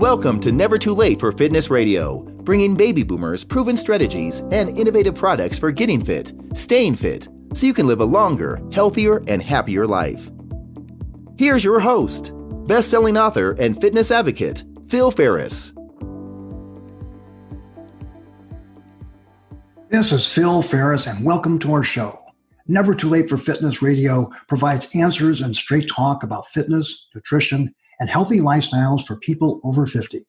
Welcome to Never Too Late for Fitness Radio, bringing baby boomers proven strategies and innovative products for getting fit, staying fit, so you can live a longer, healthier, and happier life. Here's your host, best-selling author and fitness advocate, Phil Ferris. This is Phil Ferris, and welcome to our show. Never Too Late for Fitness Radio provides answers and straight talk about fitness, nutrition, and healthy lifestyles for people over 50.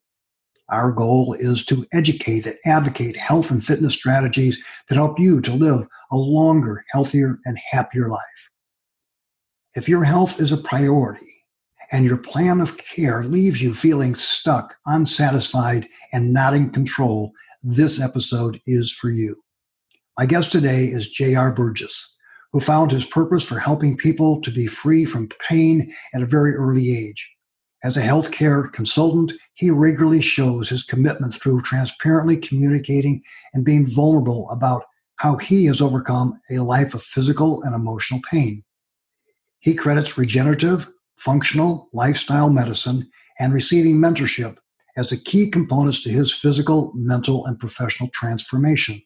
Our goal is to educate and advocate health and fitness strategies that help you to live a longer, healthier, and happier life. If your health is a priority and your plan of care leaves you feeling stuck, unsatisfied, and not in control, this episode is for you. My guest today is Burgess, who found his purpose for helping people to be free from pain at a very early age. As a healthcare consultant, he regularly shows his commitment through transparently communicating and being vulnerable about how he has overcome a life of physical and emotional pain. He credits regenerative, functional, lifestyle medicine and receiving mentorship as the key components to his physical, mental, and professional transformation.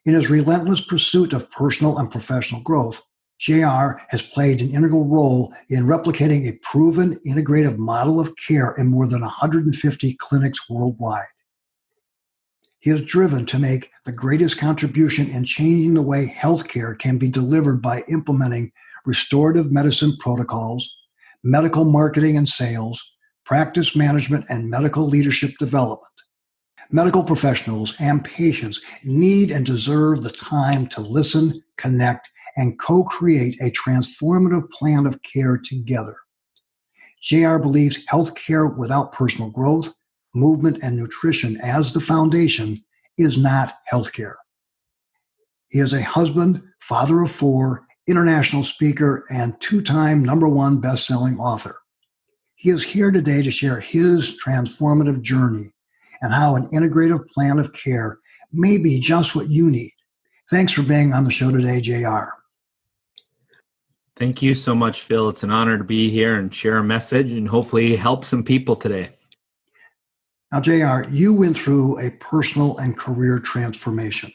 In his relentless pursuit of personal and professional growth, JR has played an integral role in replicating a proven integrative model of care in more than 150 clinics worldwide. He is driven to make the greatest contribution in changing the way healthcare can be delivered by implementing restorative medicine protocols, medical marketing and sales, practice management, and medical leadership development. Medical professionals and patients need and deserve the time to listen, connect, and co-create a transformative plan of care together. JR believes healthcare without personal growth, movement, and nutrition as the foundation is not healthcare. He is a husband, father of four, international speaker, and two-time #1 best-selling author. He is here today to share his transformative journey and how an integrative plan of care may be just what you need. Thanks for being on the show today, JR. Thank you so much, Phil. It's an honor to be here and share a message and hopefully help some people today. Now, JR, you went through a personal and career transformation.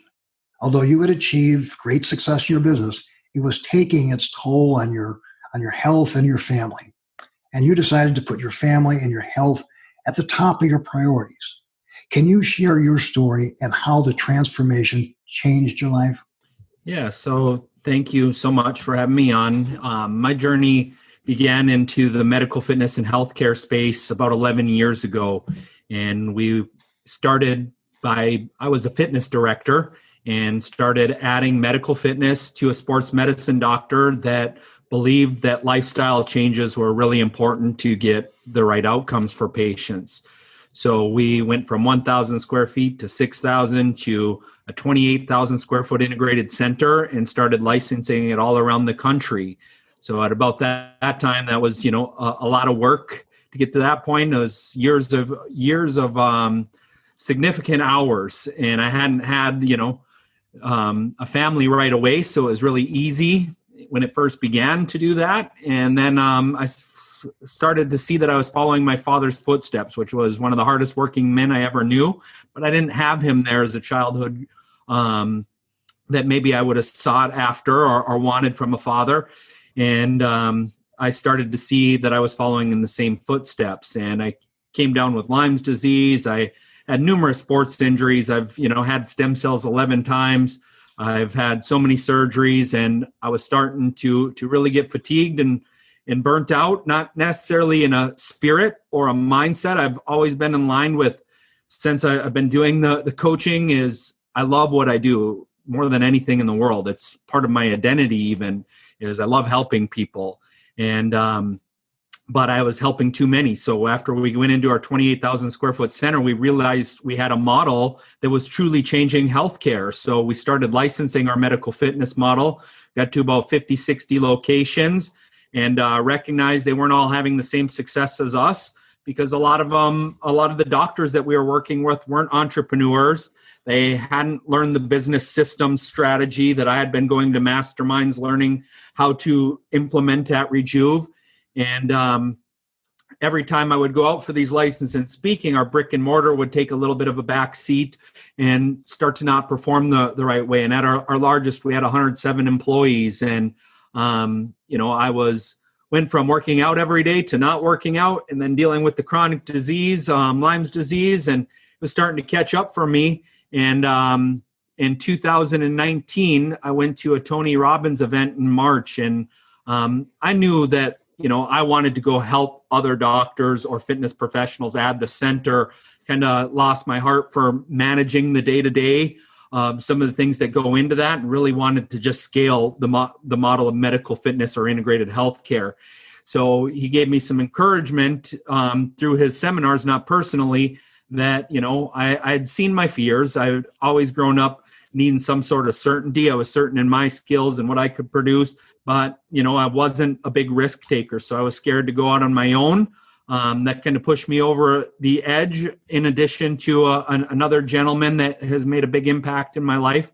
Although you had achieved great success in your business, it was taking its toll on your health and your family. And you decided to put your family and your health at the top of your priorities. Can you share your story and how the transformation changed your life? Yeah, so thank you so much for having me on. My journey began into the medical fitness and healthcare space about 11 years ago. And we started I was a fitness director and started adding medical fitness to a sports medicine doctor that believed that lifestyle changes were really important to get the right outcomes for patients. So we went from 1,000 square feet to 6,000 to a 28,000 square foot integrated center and started licensing it all around the country. So at about that time, that was, a lot of work to get to that point. It was years of significant hours, and I hadn't had, a family right away. So it was really easy when it first began to do that. And then I started to see that I was following my father's footsteps, which was one of the hardest working men I ever knew. But I didn't have him there as a childhood that maybe I would have sought after or wanted from a father. And I started to see that I was following in the same footsteps. And I came down with Lyme's disease. I had numerous sports injuries. I've, had stem cells 11 times. I've had so many surgeries, and I was starting to really get fatigued and burnt out, not necessarily in a spirit or a mindset. I've always been in line with, since I've been doing the coaching, is I love what I do more than anything in the world. It's part of my identity even, is I love helping people. And but I was helping too many. So after we went into our 28,000 square foot center, we realized we had a model that was truly changing healthcare. So we started licensing our medical fitness model, got to about 50, 60 locations, and recognized they weren't all having the same success as us, because a lot of the doctors that we were working with weren't entrepreneurs. They hadn't learned the business system strategy that I had been going to masterminds learning how to implement at Rejuve. And every time I would go out for these license and speaking, our brick and mortar would take a little bit of a back seat and start to not perform the right way. And at our largest, we had 107 employees. And, I went from working out every day to not working out, and then dealing with the chronic disease, Lyme's disease, and it was starting to catch up for me. And in 2019, I went to a Tony Robbins event in March, and I knew that, I wanted to go help other doctors or fitness professionals at the center. Kind of lost my heart for managing the day-to-day, some of the things that go into that, and really wanted to just scale the model of medical fitness or integrated healthcare. So he gave me some encouragement through his seminars, not personally, that, I had seen my fears. I had always grown up needing some sort of certainty. I was certain in my skills and what I could produce, but, I wasn't a big risk taker. So I was scared to go out on my own. That kind of pushed me over the edge, in addition to another gentleman that has made a big impact in my life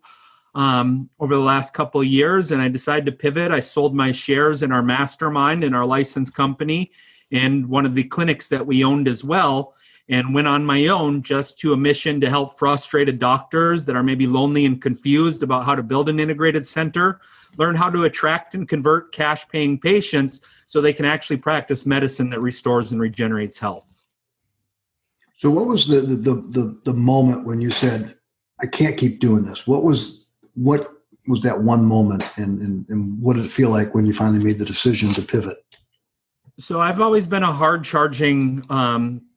over the last couple of years. And I decided to pivot. I sold my shares in our mastermind in our licensed company and one of the clinics that we owned as well, and went on my own just to a mission to help frustrated doctors that are maybe lonely and confused about how to build an integrated center, learn how to attract and convert cash-paying patients so they can actually practice medicine that restores and regenerates health. So what was the moment when you said, I can't keep doing this? What was that one moment, and what did it feel like when you finally made the decision to pivot? So I've always been a hard-charging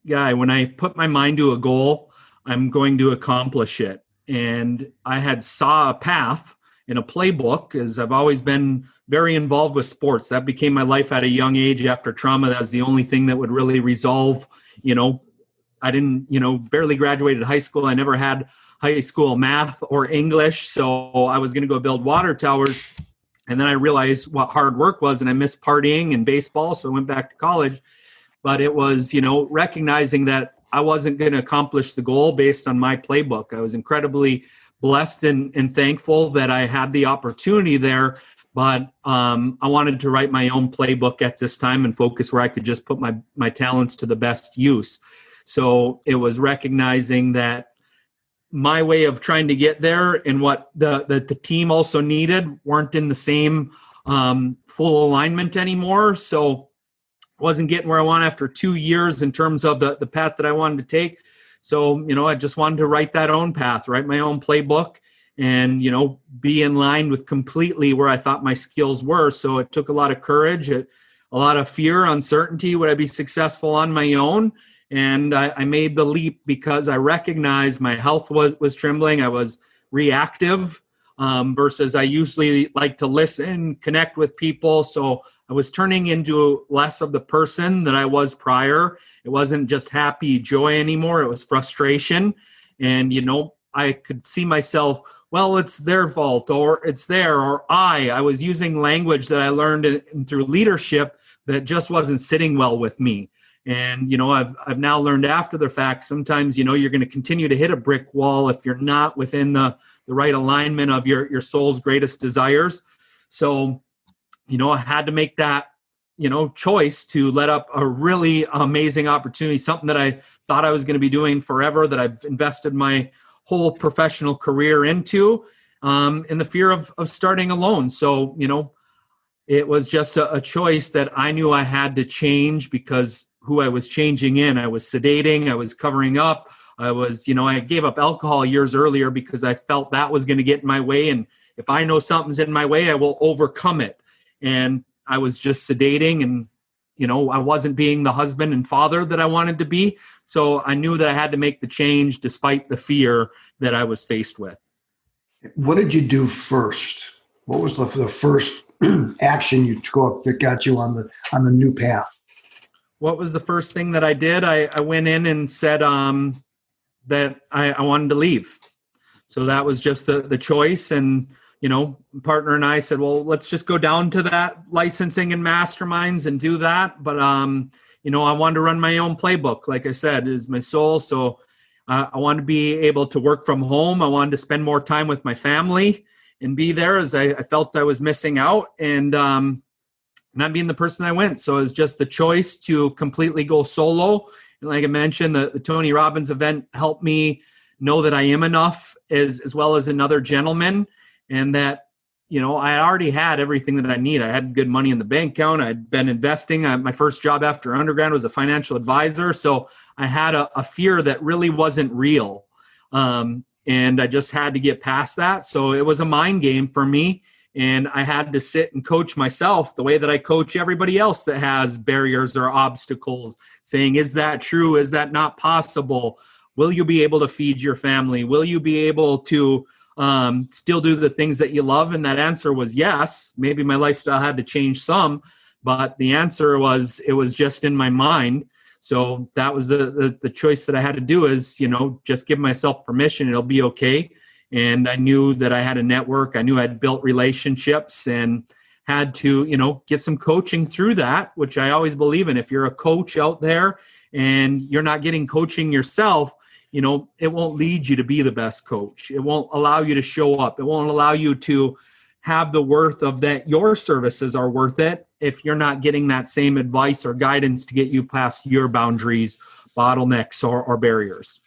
guy. When I put my mind to a goal, I'm going to accomplish it. And I had saw a path in a playbook, as I've always been very involved with sports. That became my life at a young age after trauma. That was the only thing that would really resolve, I didn't, barely graduated high school. I never had high school math or English. So I was going to go build water towers. And then I realized what hard work was, and I missed partying and baseball. So I went back to college. But it was, recognizing that I wasn't going to accomplish the goal based on my playbook. I was incredibly blessed and thankful that I had the opportunity there. But I wanted to write my own playbook at this time and focus where I could just put my talents to the best use. So it was recognizing that my way of trying to get there and what the team also needed weren't in the same full alignment anymore. So I wasn't getting where I want after 2 years in terms of the path that I wanted to take. So, I just wanted to write that own path, write my own playbook, and, be in line with completely where I thought my skills were. So it took a lot of courage, a lot of fear, uncertainty. Would I be successful on my own? And I made the leap because I recognized my health was trembling. I was reactive versus I usually like to listen, connect with people. So I was turning into less of the person that I was prior. It wasn't just happy joy anymore. It was frustration. And, I could see myself, well, it's their fault, or it's or I was using language that I learned through leadership that just wasn't sitting well with me. And, I've now learned after the fact, sometimes, you're going to continue to hit a brick wall if you're not within the right alignment of your soul's greatest desires. So, I had to make that, choice to let up a really amazing opportunity, something that I thought I was going to be doing forever, that I've invested my whole professional career into, in the fear of starting alone. So, it was just a choice that I knew I had to change because who I was changing in. I was sedating, I was covering up. I gave up alcohol years earlier because I felt that was going to get in my way. And if I know something's in my way, I will overcome it. And I was just sedating, and, I wasn't being the husband and father that I wanted to be. So I knew that I had to make the change despite the fear that I was faced with. What did you do first? What was the first action you took that got you on the new path? What was the first thing that I did? I went in and said that I wanted to leave. So that was just the choice. And, partner and I said, well, let's just go down to that licensing and masterminds and do that. But, I wanted to run my own playbook. Like I said, is my soul. So I wanted to be able to work from home. I wanted to spend more time with my family and be there, as I felt I was missing out. And not being the person I went. So it was just the choice to completely go solo. And like I mentioned, the Tony Robbins event helped me know that I am enough as well as another gentleman, and that, I already had everything that I need. I had good money in the bank account. I'd been investing. My first job after undergrad was a financial advisor. So I had a fear that really wasn't real. And I just had to get past that. So it was a mind game for me. And I had to sit and coach myself the way that I coach everybody else that has barriers or obstacles, saying, is that true? Is that not possible? Will you be able to feed your family? Will you be able to still do the things that you love? And that answer was yes. Maybe my lifestyle had to change some, but the answer was, it was just in my mind. So that was the choice that I had to do, is, just give myself permission. It'll be okay. And I knew that I had a network. I knew I'd built relationships and had to, get some coaching through that, which I always believe in. If you're a coach out there and you're not getting coaching yourself, it won't lead you to be the best coach. It won't allow you to show up. It won't allow you to have the worth of that your services are worth it if you're not getting that same advice or guidance to get you past your boundaries, bottlenecks, or barriers.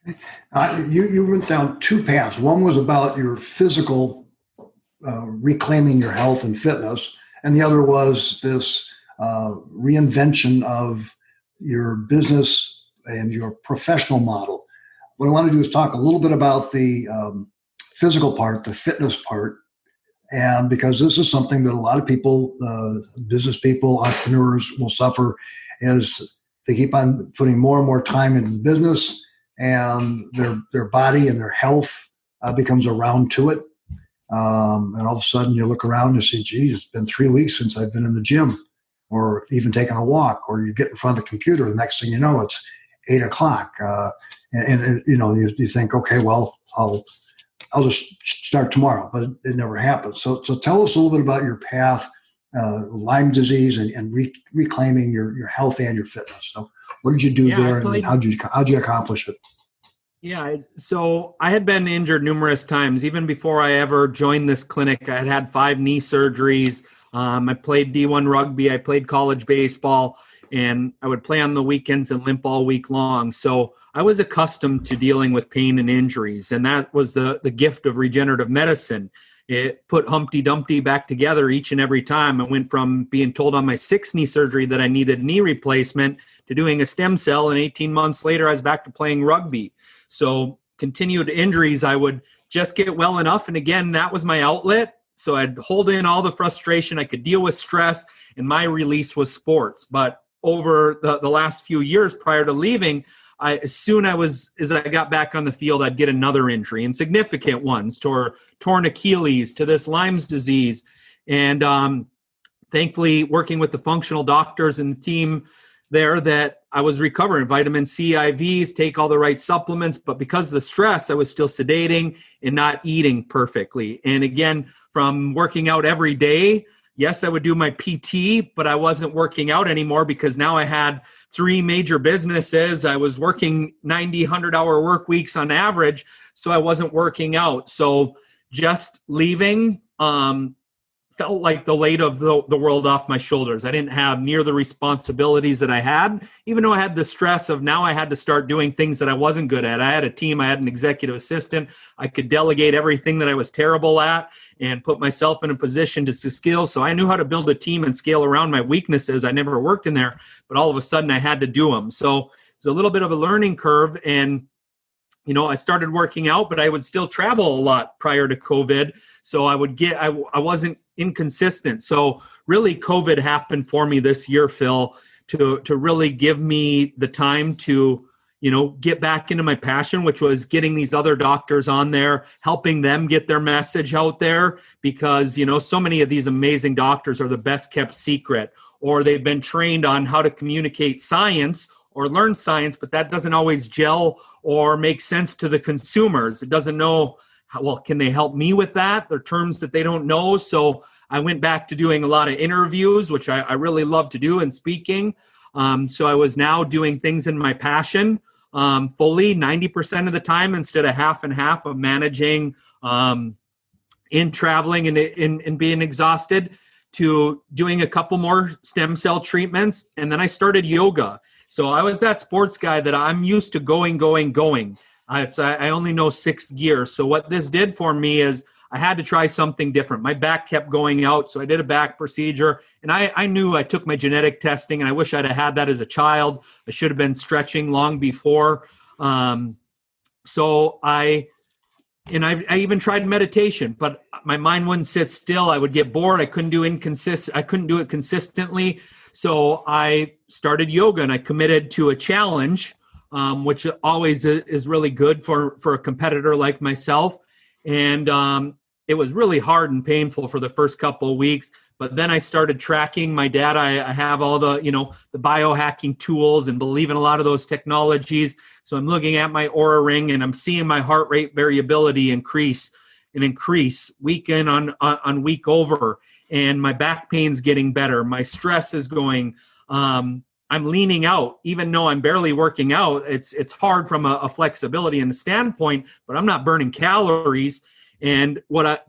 You went down two paths. One was about your physical, reclaiming your health and fitness, and the other was this reinvention of your business and your professional model. What I want to do is talk a little bit about the physical part, the fitness part, and because this is something that a lot of people, business people, entrepreneurs will suffer, is they keep on putting more and more time into business, and their body and their health becomes around to it. And all of a sudden you look around and see, geez, it's been 3 weeks since I've been in the gym, or even taken a walk, or you get in front of the computer. The next thing you know, it's 8 o'clock. And you think, okay, well, I'll just start tomorrow, but it never happens. So tell us a little bit about your path, Lyme disease and reclaiming your health and your fitness. So what did you do there, and how'd you accomplish it? Yeah, so I had been injured numerous times. Even before I ever joined this clinic, I had 5 knee surgeries. I played D1 rugby. I played college baseball, and I would play on the weekends and limp all week long. So I was accustomed to dealing with pain and injuries, and that was the gift of regenerative medicine. It put Humpty Dumpty back together each and every time. I went from being told on my 6th knee surgery that I needed knee replacement to doing a stem cell, and 18 months later, I was back to playing rugby. So continued injuries, I would just get well enough, and again, that was my outlet. So I'd hold in all the frustration. I could deal with stress, and my release was sports. But over the last few years prior to leaving, as soon as I got back on the field, I'd get another injury, and significant ones, torn Achilles, to this Lyme's disease. And thankfully, working with the functional doctors and the team there, that I was recovering, vitamin C IVs, take all the right supplements. But because of the stress, I was still sedating and not eating perfectly. And again, from working out every day, yes, I would do my PT, but I wasn't working out anymore because now I had 3 major businesses. I was working 90, 100-hour work weeks on average, so I wasn't working out. So just leaving felt like the weight of the world off my shoulders. I didn't have near the responsibilities that I had, even though I had the stress of now I had to start doing things that I wasn't good at. I had a team. I had an executive assistant. I could delegate everything that I was terrible at and put myself in a position to scale. So I knew how to build a team and scale around my weaknesses. I never worked in there, but all of a sudden I had to do them. So it was a little bit of a learning curve. And I started working out, but I would still travel a lot prior to COVID. So I wasn't inconsistent. So really COVID happened for me this year, Phil, to really give me the time to, get back into my passion, which was getting these other doctors on there, helping them get their message out there, because, so many of these amazing doctors are the best kept secret, or they've been trained on how to communicate science or learn science, but that doesn't always gel or make sense to the consumers. It doesn't know, can they help me with that? They're terms that they don't know. So I went back to doing a lot of interviews, which I really love to do, and speaking. So I was now doing things in my passion fully 90% of the time instead of half and half of managing in traveling and being exhausted. to doing a couple more stem cell treatments. And then I started yoga. So I was that sports guy that I'm used to going. I only know sixth gear. So what this did for me is I had to try something different. My back kept going out, so I did a back procedure. And I knew I took my genetic testing, and I wish I'd have had that as a child. I should have been stretching long before. So I even tried meditation, but my mind wouldn't sit still. I would get bored. I couldn't do it consistently. So I started yoga, and I committed to a challenge, which always is really good for a competitor like myself. And it was really hard and painful for the first couple of weeks. But then I started tracking my data. I have all the biohacking tools and believe in a lot of those technologies. So I'm looking at my Oura Ring, and I'm seeing my heart rate variability increase week in on week over. And my back pain's getting better. My stress is going. I'm leaning out, even though I'm barely working out. It's hard from a flexibility and a standpoint, but I'm not burning calories. And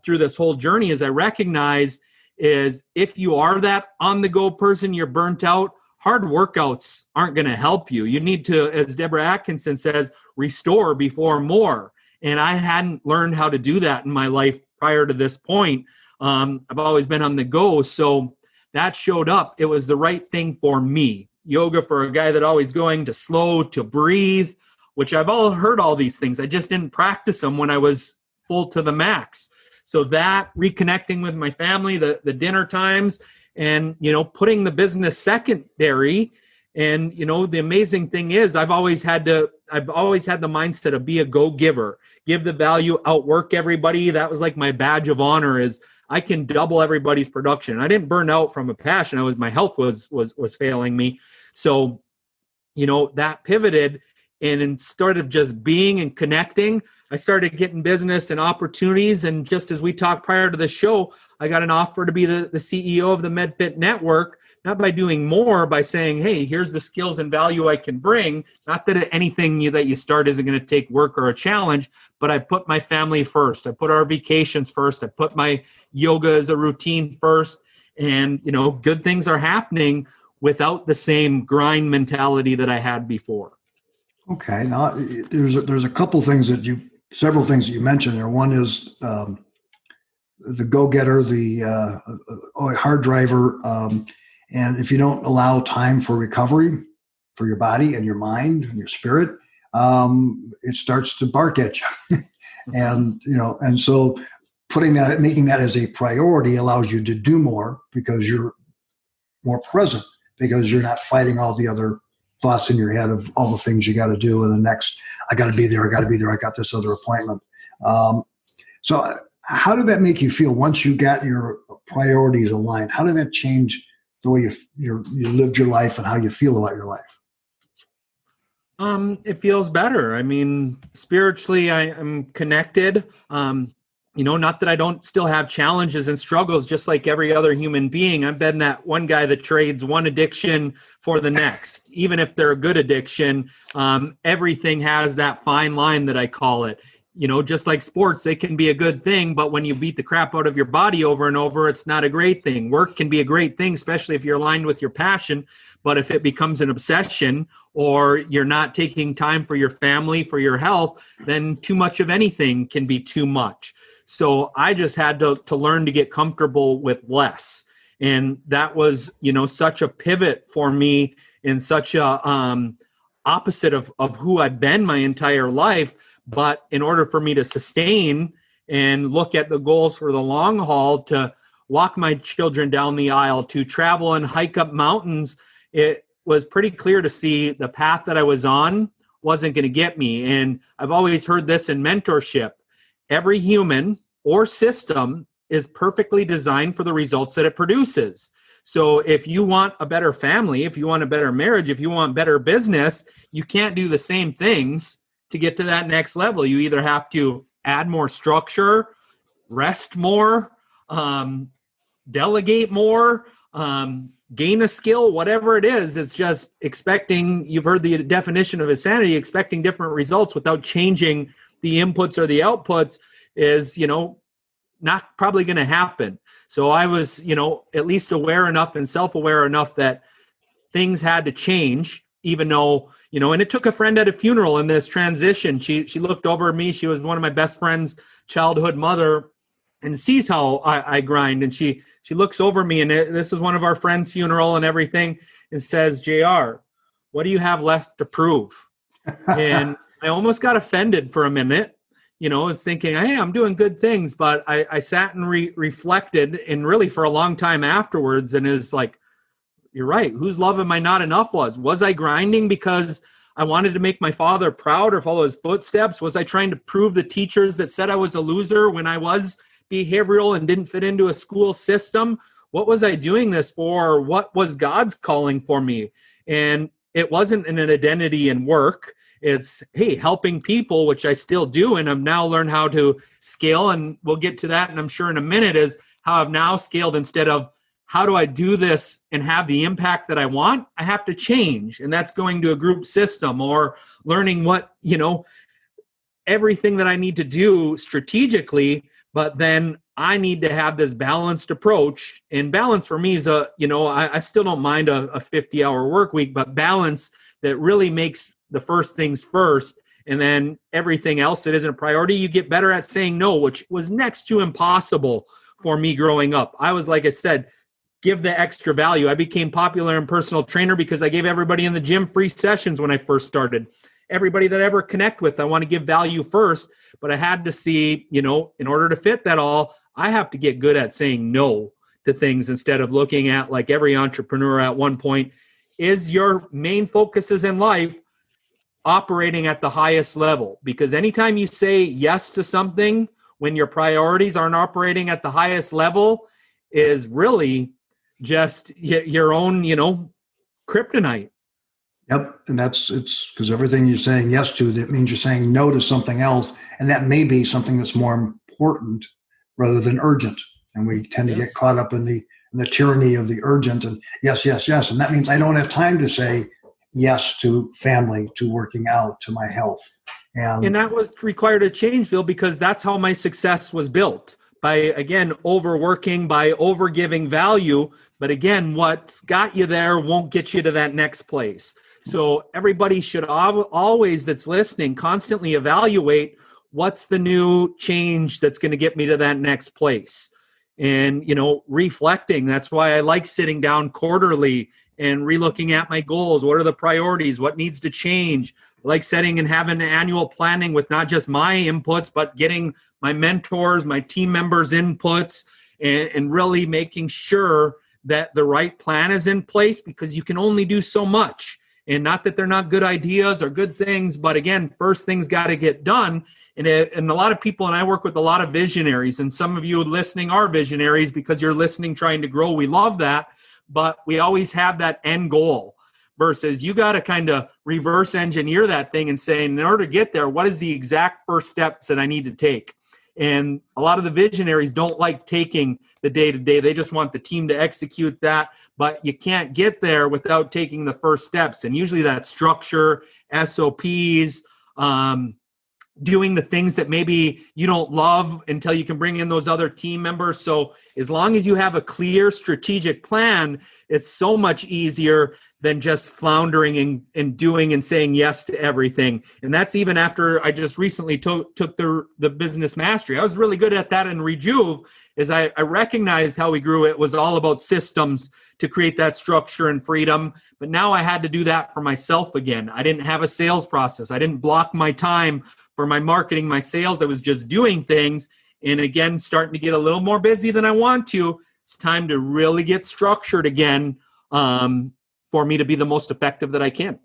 through this whole journey is I recognize is if you are that on-the-go person, you're burnt out, hard workouts aren't going to help you. You need to, as Deborah Atkinson says, restore before more. And I hadn't learned how to do that in my life prior to this point. I've always been on the go. So that showed up. It was the right thing for me. Yoga for a guy that always going to slow, to breathe, which I've heard all these things. I just didn't practice them when I was full to the max. So that reconnecting with my family, the dinner times, and, putting the business secondary. And, the amazing thing is I've always had the mindset of be a go-giver, give the value, outwork everybody. That was like my badge of honor is I can double everybody's production. I didn't burn out from a passion. My health was failing me. So, that pivoted, and instead of just being and connecting, I started getting business and opportunities. And just as we talked prior to the show, I got an offer to be the CEO of the MedFit Network, not by doing more, by saying, hey, here's the skills and value I can bring. Not that anything that you start isn't going to take work or a challenge, but I put my family first. I put our vacations first. I put my yoga as a routine first. And, good things are happening without the same grind mentality that I had before. Okay. Now there's a couple things several things that you mentioned there. One is the go-getter, the hard driver. And if you don't allow time for recovery for your body and your mind and your spirit, it starts to bark at you. And so making that as a priority allows you to do more because you're more present, because you're not fighting all the other thoughts in your head of all the things you got to do and the next, I got to be there, I got this other appointment. So how did that make you feel once you got your priorities aligned? How did that change the way you lived your life and how you feel about your life? It feels better. I mean, spiritually, I'm connected. Not that I don't still have challenges and struggles, just like every other human being. I've been that one guy that trades one addiction for the next. Even if they're a good addiction, everything has that fine line that I call it. Just like sports, they can be a good thing, but when you beat the crap out of your body over and over, it's not a great thing. Work can be a great thing, especially if you're aligned with your passion. But if it becomes an obsession or you're not taking time for your family, for your health, then too much of anything can be too much. So I just had to learn to get comfortable with less. And that was, such a pivot for me and such a opposite of who I've been my entire life. But in order for me to sustain and look at the goals for the long haul, to walk my children down the aisle, to travel and hike up mountains, it was pretty clear to see the path that I was on wasn't going to get me. And I've always heard this in mentorship. Every human or system is perfectly designed for the results that it produces. So if you want a better family, if you want a better marriage, if you want better business, you can't do the same things to get to that next level. You either have to add more structure, rest more, delegate more, gain a skill, whatever it is. It's just expecting, you've heard the definition of insanity, expecting different results without changing the inputs or the outputs is, not probably going to happen. So I was, at least aware enough and self-aware enough that things had to change, even though, and it took a friend at a funeral in this transition. She looked over at me. She was one of my best friend's childhood mother and sees how I grind. And she looks over me, and this is one of our friends' funeral and everything, and says, JR, what do you have left to prove? And I almost got offended for a minute. I was thinking, hey, I'm doing good things. But I sat and reflected, and really for a long time afterwards, and is like, you're right. Whose love am I not enough was? Was I grinding because I wanted to make my father proud or follow his footsteps? Was I trying to prove the teachers that said I was a loser when I was behavioral and didn't fit into a school system? What was I doing this for? What was God's calling for me? And it wasn't an identity in work. It's, hey, helping people, which I still do. And I've now learned how to scale. And we'll get to that, and I'm sure in a minute, is how I've now scaled. Instead of how do I do this and have the impact that I want, I have to change. And that's going to a group system or learning what, everything that I need to do strategically. But then I need to have this balanced approach. And balance for me is I still don't mind a 50-hour work week, but balance that really makes the first things first, and then everything else that isn't a priority, you get better at saying no, which was next to impossible for me growing up. I was, like I said, give the extra value. I became popular in personal trainer because I gave everybody in the gym free sessions when I first started. Everybody that I ever connect with, I want to give value first, but I had to see, in order to fit that all, I have to get good at saying no to things instead of looking at, like every entrepreneur at one point, is your main focuses in life operating at the highest level? Because anytime you say yes to something when your priorities aren't operating at the highest level is really just your own, kryptonite. Yep. And it's because everything you're saying yes to, that means you're saying no to something else. And that may be something that's more important rather than urgent. And we tend to get caught up in the tyranny of the urgent and yes, yes, yes. And that means I don't have time to say yes to family, to working out, to my health. And that was required a change, Phil, because that's how my success was built. By, again, overworking, by overgiving value. But again, what's got you there won't get you to that next place. So everybody should always, that's listening, constantly evaluate what's the new change that's going to get me to that next place. And, reflecting. That's why I like sitting down quarterly and relooking at my goals. What are the priorities? What needs to change? I like setting and having annual planning with not just my inputs, but getting my mentors, my team members' inputs, and really making sure that the right plan is in place, because you can only do so much. And not that they're not good ideas or good things, but again, first things got to get done. And a lot of people, and I work with a lot of visionaries, and some of you listening are visionaries because you're listening, trying to grow. We love that. But we always have that end goal versus you got to kind of reverse engineer that thing and say, in order to get there, what is the exact first steps that I need to take? And a lot of the visionaries don't like taking the day-to-day. They just want the team to execute that. But you can't get there without taking the first steps. And usually that's structure, SOPs, doing the things that maybe you don't love until you can bring in those other team members. So as long as you have a clear strategic plan, it's so much easier than just floundering and doing and saying yes to everything. And that's even after I just recently took the business mastery. I was really good at that in Rejuve, is I recognized how we grew. It was all about systems to create that structure and freedom. But now I had to do that for myself again. I didn't have a sales process. I didn't block my time for my marketing, my sales. I was just doing things. And again, starting to get a little more busy than I want to. It's time to really get structured again for me to be the most effective that I can.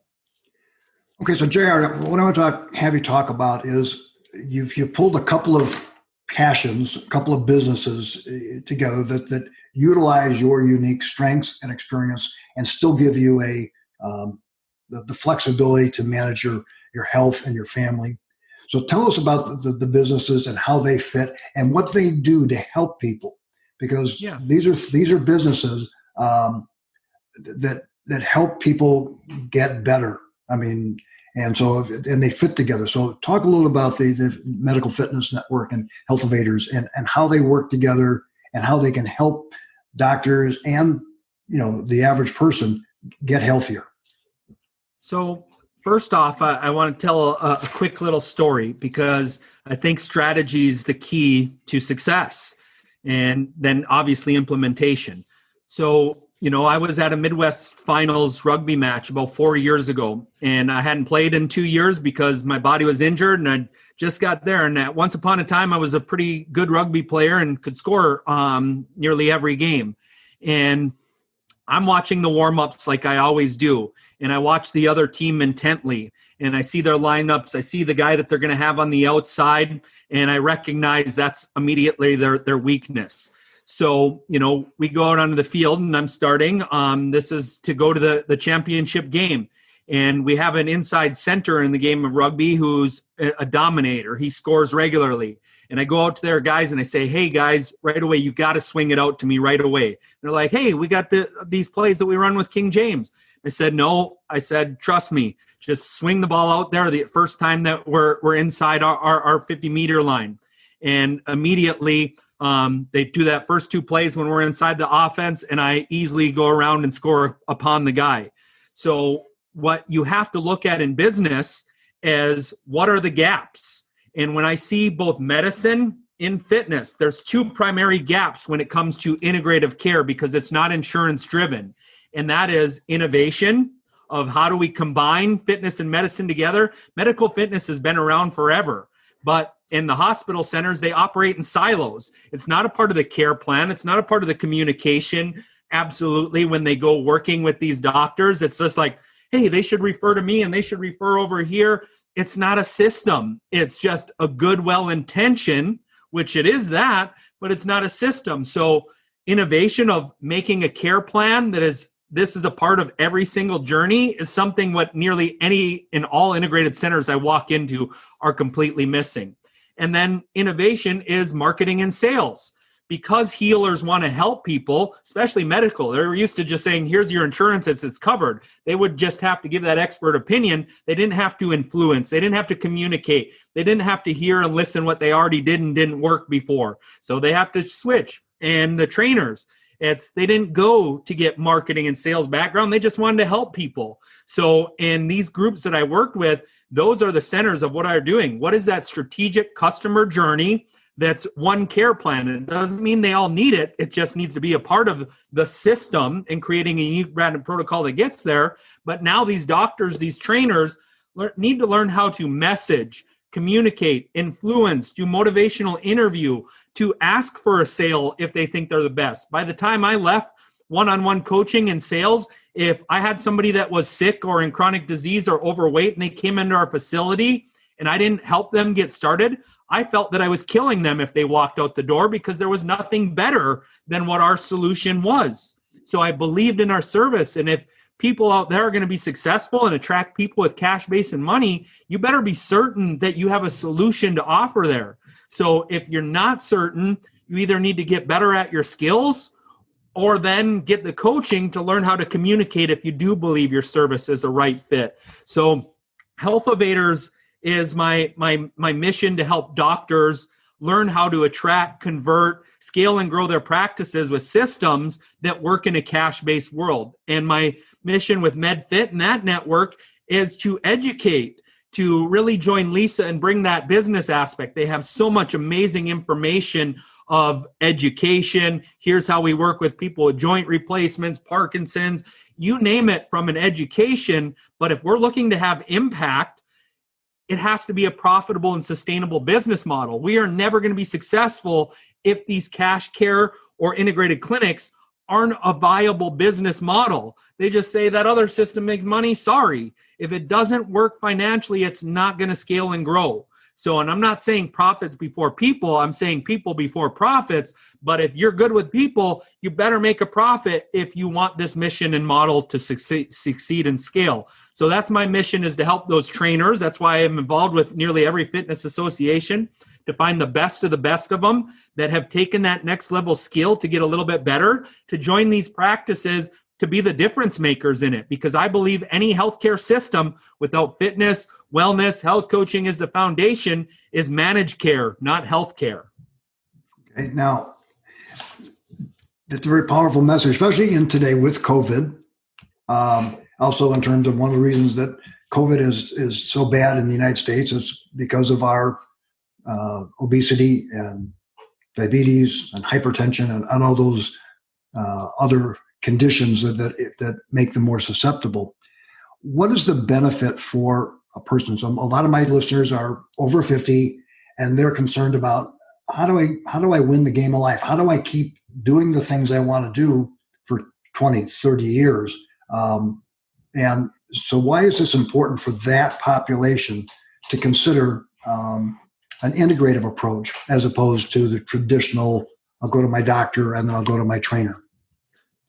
Okay, so JR, what I want to have you talk about is you've pulled a couple of passions, a couple of businesses together that utilize your unique strengths and experience and still give you the flexibility to manage your health and your family. So tell us about the businesses and how they fit and what they do to help people, because these are businesses that help people get better. I mean, And so, and they fit together. So talk a little about the Medical Fitness Network and Health Evaders and how they work together and how they can help doctors and, the average person get healthier. So first off, I want to tell a quick little story, because I think strategy is the key to success, and then obviously implementation. So, I was at a Midwest Finals rugby match about 4 years ago, and I hadn't played in 2 years because my body was injured, and I just got there. And once upon a time, I was a pretty good rugby player and could score nearly every game. And I'm watching the warm-ups like I always do, and I watch the other team intently, and I see their lineups. I see the guy that they're going to have on the outside, and I recognize that's immediately their weakness. So, we go out onto the field, and I'm starting. This is to go to the championship game, and we have an inside center in the game of rugby who's a dominator. He scores regularly. And I go out to their guys and I say, hey, guys, right away, you've got to swing it out to me right away. And they're like, hey, we got these plays that we run with King James. I said, no. I said, trust me, just swing the ball out there the first time that we're inside our 50-meter line. And immediately they do that first two plays when we're inside the offense, and I easily go around and score upon the guy. So what you have to look at in business is, what are the gaps? And when I see both medicine and fitness, there's two primary gaps when it comes to integrative care, because it's not insurance driven. And that is innovation of how do we combine fitness and medicine together. Medical fitness has been around forever, but in the hospital centers, they operate in silos. It's not a part of the care plan. It's not a part of the communication. Absolutely. When they go working with these doctors, it's just like, hey, they should refer to me and they should refer over here. It's not a system. It's just a good, well-intention, which it is that, but it's not a system. So innovation of making a care plan this is a part of every single journey is something what nearly any in all integrated centers I walk into are completely missing. And then innovation is marketing and sales. Because healers want to help people, especially medical, they're used to just saying, here's your insurance, it's covered. They would just have to give that expert opinion. They didn't have to influence. They didn't have to communicate. They didn't have to hear and listen what they already did and didn't work before. So they have to switch. And the trainers, they didn't go to get marketing and sales background. They just wanted to help people. So in these groups that I worked with, those are the centers of what I'm doing. What is that strategic customer journey? That's one care plan. It doesn't mean they all need it. It just needs to be a part of the system and creating a unique branded protocol that gets there. But now these doctors, these trainers need to learn how to message, communicate, influence, do motivational interview, to ask for a sale if they think they're the best. By the time I left one-on-one coaching and sales, if I had somebody that was sick or in chronic disease or overweight and they came into our facility and I didn't help them get started, I felt that I was killing them if they walked out the door, because there was nothing better than what our solution was. So I believed in our service. And if people out there are going to be successful and attract people with cash base and money, you better be certain that you have a solution to offer there. So if you're not certain, you either need to get better at your skills or then get the coaching to learn how to communicate if you do believe your service is a right fit. So Health Evaders is my mission to help doctors learn how to attract, convert, scale, and grow their practices with systems that work in a cash-based world. And my mission with MedFit and that network is to educate, to really join Lisa and bring that business aspect. They have so much amazing information of education. Here's how we work with people with joint replacements, Parkinson's, you name it, from an education. But if we're looking to have impact, it has to be a profitable and sustainable business model. We are never going to be successful if these cash care or integrated clinics aren't a viable business model. They just say that other system makes money. Sorry. If it doesn't work financially, it's not going to scale and grow. So, and I'm not saying profits before people, I'm saying people before profits. But if you're good with people, you better make a profit if you want this mission and model to succeed and scale. So that's my mission, is to help those trainers. That's why I'm involved with nearly every fitness association, to find the best of them that have taken that next level skill to get a little bit better, to join these practices to be the difference makers in it, because I believe any healthcare system without fitness, wellness, health coaching as the foundation is managed care, not healthcare. Okay, now, it's a very powerful message, especially in today with COVID. Also, in terms of one of the reasons that COVID is so bad in the United States is because of our obesity and diabetes and hypertension and all those other conditions that make them more susceptible. What is the benefit for a person? So a lot of my listeners are over 50 and they're concerned about how do I win the game of life? How do I keep doing the things I want to do for 20, 30 years? And so why is this important for that population to consider an integrative approach as opposed to the traditional, I'll go to my doctor and then I'll go to my trainer?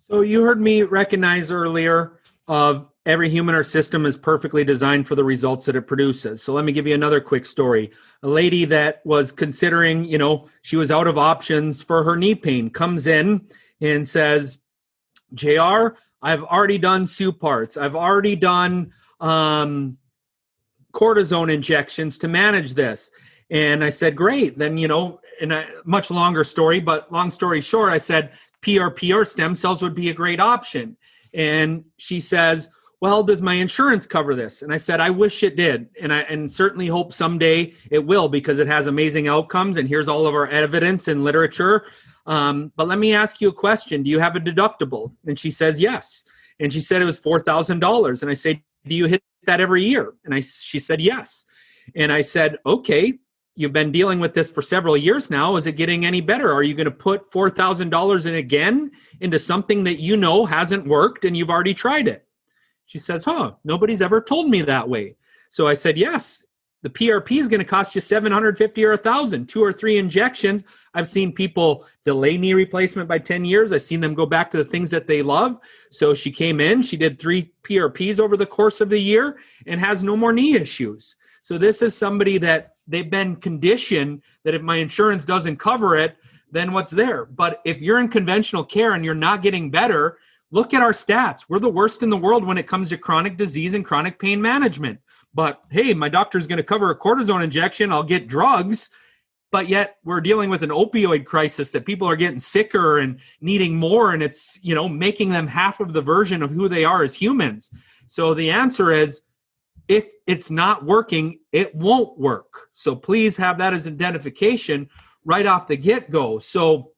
So you heard me recognize earlier of every human or system is perfectly designed for the results that it produces. So let me give you another quick story. A lady that was considering, she was out of options for her knee pain, comes in and says, JR, I've already done Suparts. I've already done cortisone injections to manage this. And I said, great. Then, in a much longer story, but long story short, I said, PRP or stem cells would be a great option. And she says, well, does my insurance cover this? And I said, I wish it did. And certainly hope someday it will, because it has amazing outcomes. And here's all of our evidence and literature. But let me ask you a question. Do you have a deductible? And she says, yes. And she said it was $4,000. And I said, do you hit that every year? And she said, yes. And I said, okay, you've been dealing with this for several years now. Is it getting any better? Are you going to put $4,000 in again into something that hasn't worked and you've already tried it? She says, nobody's ever told me that way. So I said, yes, the PRP is going to cost you $750 or $1,000, 2 or 3 injections. I've seen people delay knee replacement by 10 years. I've seen them go back to the things that they love. So she came in, she did 3 PRPs over the course of the year and has no more knee issues. So this is somebody that they've been conditioned that if my insurance doesn't cover it, then what's there? But if you're in conventional care and you're not getting better, look at our stats. We're the worst in the world when it comes to chronic disease and chronic pain management. But hey, my doctor's going to cover a cortisone injection. I'll get drugs. But yet we're dealing with an opioid crisis that people are getting sicker and needing more. And it's, making them half of the version of who they are as humans. So the answer is, if it's not working, it won't work. So please have that as identification right off the get-go. So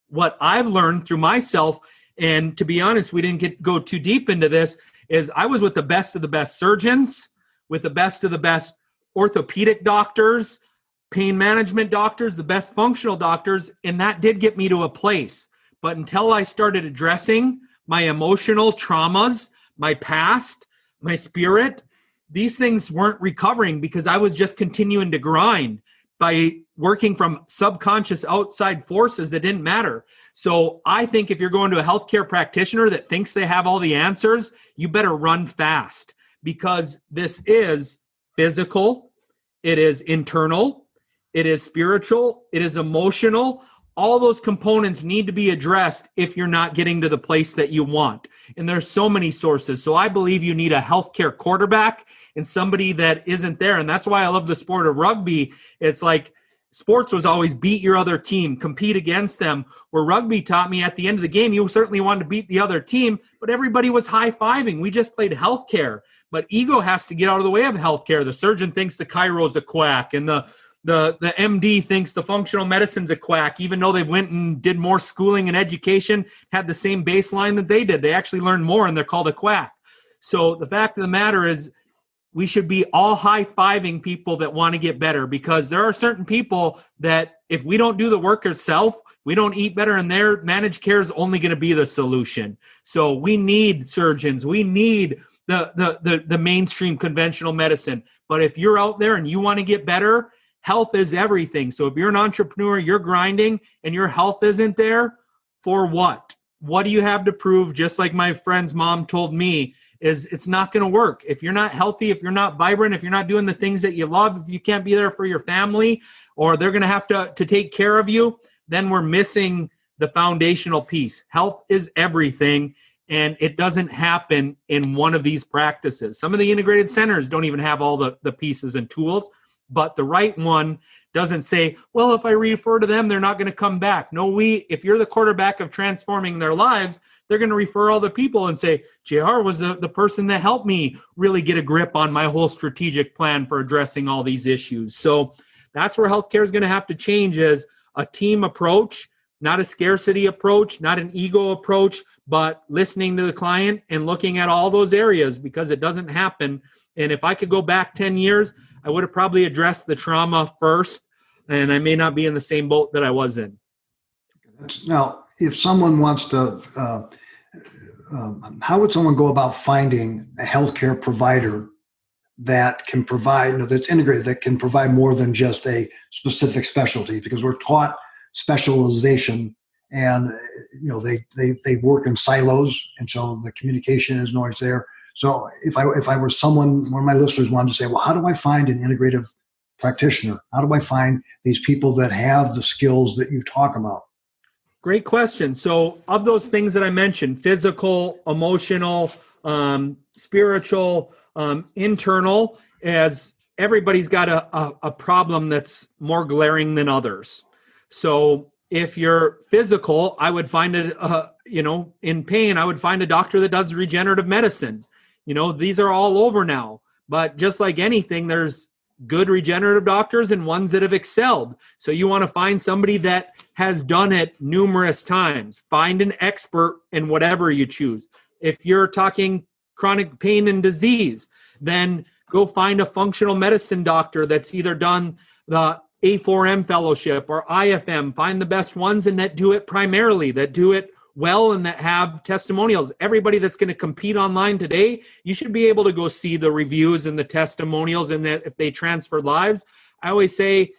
what I've learned through myself, and to be honest, we didn't go too deep into this, is I was with the best of the best surgeons, with the best of the best orthopedic doctors, pain management doctors, the best functional doctors, and that did get me to a place. But until I started addressing my emotional traumas, my past, my spirit, these things weren't recovering because I was just continuing to grind by working from subconscious outside forces that didn't matter. So I think if you're going to a healthcare practitioner that thinks they have all the answers, you better run fast, because this is physical, it is internal, it is spiritual, it is emotional. All those components need to be addressed if you're not getting to the place that you want. And there's so many sources. So I believe you need a healthcare quarterback and somebody that isn't there. And that's why I love the sport of rugby. It's like sports was always beat your other team, compete against them. Where rugby taught me at the end of the game, you certainly wanted to beat the other team, but everybody was high-fiving. We just played healthcare. But ego has to get out of the way of healthcare. The surgeon thinks the chiro's a quack, and the MD thinks the functional medicine's a quack, even though they went and did more schooling and education, had the same baseline that they did. They actually learned more, and they're called a quack. So the fact of the matter is, we should be all high-fiving people that want to get better, because there are certain people that if we don't do the work ourselves, we don't eat better, and their managed care is only going to be the solution. So we need surgeons. We need the mainstream conventional medicine. But if you're out there and you want to get better, health is everything. So if you're an entrepreneur, you're grinding, and your health isn't there, for what? What do you have to prove? Just like my friend's mom told me, is it's not going to work. If you're not healthy, if you're not vibrant, if you're not doing the things that you love, if you can't be there for your family, or they're going to have to take care of you, then we're missing the foundational piece. Health is everything. And it doesn't happen in one of these practices. Some of the integrated centers don't even have all the pieces and tools, but the right one doesn't say, well, if I refer to them, they're not going to come back. No, if you're the quarterback of transforming their lives, they're going to refer all the people and say, JR was the person that helped me really get a grip on my whole strategic plan for addressing all these issues. So that's where healthcare is going to have to change, as a team approach, not a scarcity approach, not an ego approach, but listening to the client and looking at all those areas, because it doesn't happen. And if I could go back 10 years, I would have probably addressed the trauma first, and I may not be in the same boat that I was in. Now, if someone wants to, how would someone go about finding a healthcare provider that can provide, that's integrated, that can provide more than just a specific specialty? Because we're taught specialization, and they work in silos, and so the communication isn't always there. So if I were someone, one of my listeners wanted to say, well, how do I find an integrative practitioner? How do I find these people that have the skills that you talk about? Great question. So of those things that I mentioned, physical, emotional, spiritual, internal, as everybody's got a problem that's more glaring than others. So if you're physical, I would find in pain, I would find a doctor that does regenerative medicine. These are all over now, but just like anything, there's good regenerative doctors and ones that have excelled. So you want to find somebody that has done it numerous times. Find an expert in whatever you choose. If you're talking chronic pain and disease, then go find a functional medicine doctor that's either done the A4M fellowship or IFM. Find the best ones and that do it primarily, that do it well, and that have testimonials. Everybody that's going to compete online today, you should be able to go see the reviews and the testimonials, and that if they transfer lives. I always say,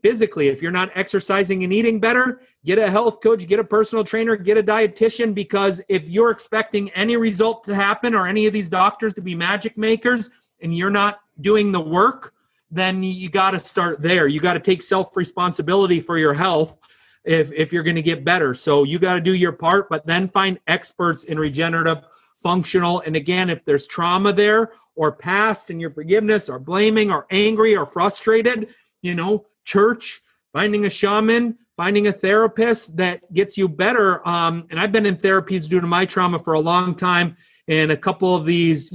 physically, if you're not exercising and eating better, get a health coach, get a personal trainer, get a dietitian, because if you're expecting any result to happen or any of these doctors to be magic makers and you're not doing the work, then you got to start there. You got to take self-responsibility for your health if you're going to get better. So you got to do your part, but then find experts in regenerative, functional. And again, if there's trauma there or past and your forgiveness or blaming or angry or frustrated, church, finding a shaman, finding a therapist that gets you better. And I've been in therapies due to my trauma for a long time. And a couple of these,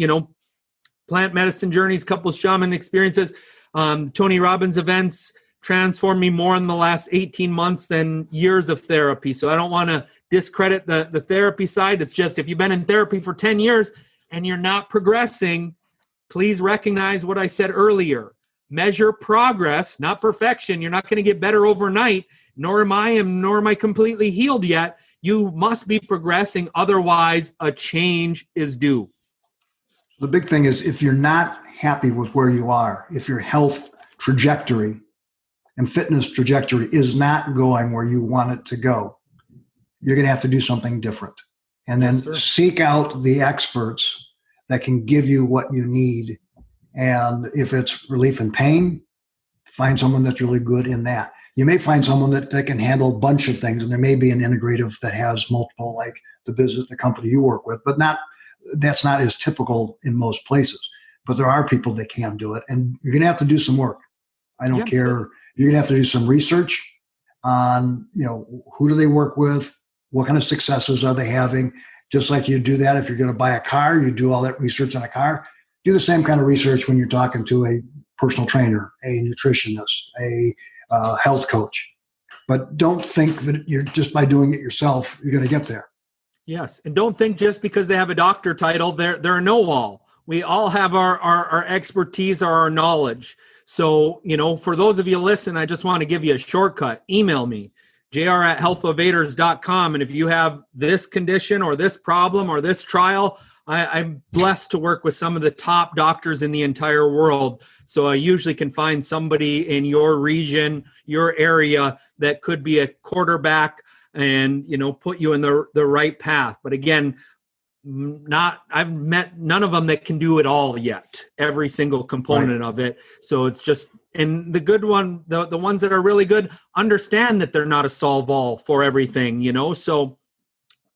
plant medicine journeys, couple of shaman experiences, Tony Robbins events transformed me more in the last 18 months than years of therapy. So I don't want to discredit the therapy side. It's just, if you've been in therapy for 10 years and you're not progressing, please recognize what I said earlier. Measure progress, not perfection. You're not going to get better overnight, nor am I completely healed yet. You must be progressing. Otherwise, a change is due. The big thing is, if you're not happy with where you are, if your health trajectory and fitness trajectory is not going where you want it to go, you're going to have to do something different. And then seek out the experts that can give you what you need. And if it's relief in pain, find someone that's really good in that. You may find someone that can handle a bunch of things, and there may be an integrative that has multiple, like the company you work with, but that's not as typical in most places. But there are people that can do it, and you're going to have to do some work. I don't care. You're going to have to do some research on, who do they work with? What kind of successes are they having? Just like you do that if you're going to buy a car, you do all that research on a car. Do the same kind of research when you're talking to a personal trainer, a nutritionist, a health coach. But don't think that you're just by doing it yourself, you're going to get there. Yes. And don't think just because they have a doctor title, they're a know-all. We all have our expertise or our knowledge. So, for those of you listen, I just want to give you a shortcut. Email me, jr@healthovaders.com. And if you have this condition or this problem or this trial, I'm blessed to work with some of the top doctors in the entire world. So I usually can find somebody in your region, your area, that could be a quarterback and, put you in the right path. But again, I've met none of them that can do it all yet, every single component of it. So it's just, and the good one, the ones that are really good, understand that they're not a solve all for everything, So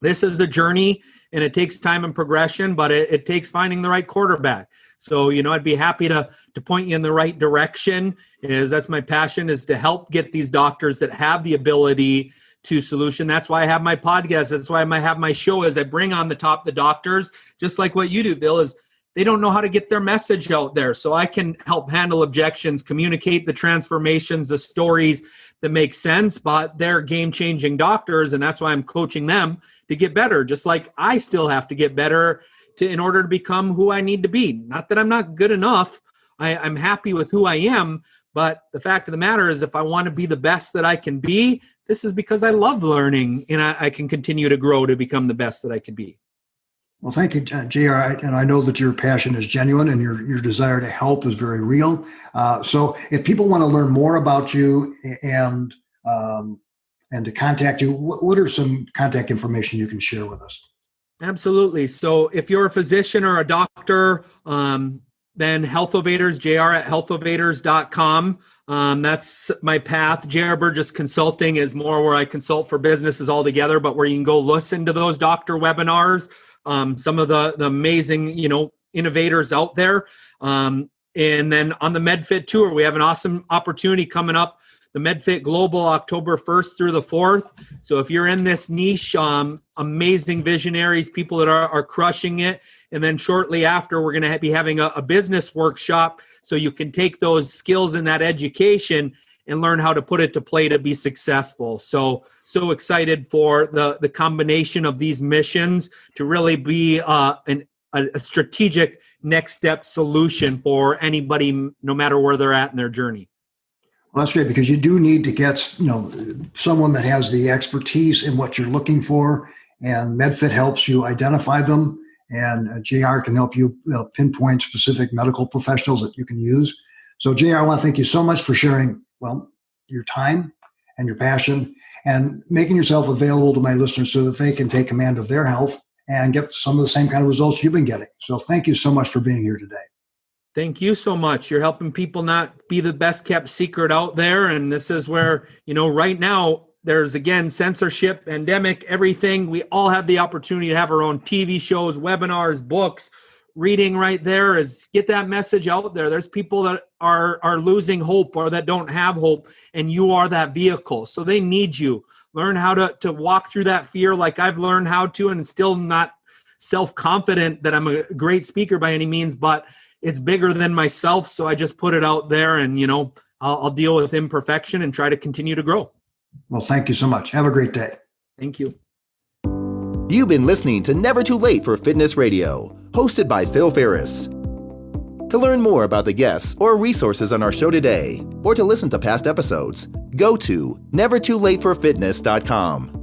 this is a journey. and it takes time and progression, but it takes finding the right quarterback. So, I'd be happy to point you in the right direction. That's my passion, is to help get these doctors that have the ability to solution. That's why I have my podcast. That's why I have my show, is I bring on the doctors, just like what you do, Bill, is they don't know how to get their message out there. So I can help handle objections, communicate the transformations, the stories that make sense, but they're game-changing doctors, and that's why I'm coaching them to get better, just like I still have to get better in order to become who I need to be. Not that I'm not good enough. I'm happy with who I am, but the fact of the matter is, if I want to be the best that I can be, this is because I love learning, and I can continue to grow to become the best that I can be. Well, thank you, JR. And I know that your passion is genuine and your desire to help is very real. So if people want to learn more about you and to contact you, what are some contact information you can share with us? Absolutely. So if you're a physician or a doctor, then HealthOvators, JR at healthovotors.com. That's my path. JR Burgess Consulting is more where I consult for businesses altogether, but where you can go listen to those doctor webinars. Some of the amazing, innovators out there. And then on the MedFit Tour, we have an awesome opportunity coming up, the MedFit Global, October 1st through the 4th. So if you're in this niche, amazing visionaries, people that are crushing it. And then shortly after, we're going to be having a business workshop, so you can take those skills and that education and learn how to put it to play to be successful. So excited for the combination of these missions to really be a strategic next step solution for anybody, no matter where they're at in their journey. Well, that's great, because you do need to get someone that has the expertise in what you're looking for, and MedFit helps you identify them, and JR can help you pinpoint specific medical professionals that you can use. So JR, I want to thank you so much for sharing your time and your passion and making yourself available to my listeners so that they can take command of their health and get some of the same kind of results you've been getting. So thank you so much for being here today. Thank you so much. You're helping people not be the best kept secret out there. And this is where, right now, there's, again, censorship, pandemic, everything. We all have the opportunity to have our own TV shows, webinars, books. Reading right there is get that message out there. There's people that are losing hope or that don't have hope, and you are that vehicle. So they need you. Learn how to walk through that fear like I've learned how to, and still not self-confident that I'm a great speaker by any means, but it's bigger than myself. So I just put it out there, and, I'll deal with imperfection and try to continue to grow. Well, thank you so much. Have a great day. Thank you. You've been listening to Never Too Late for Fitness Radio, hosted by Phil Ferris. To learn more about the guests or resources on our show today, or to listen to past episodes, go to nevertoolateforfitness.com.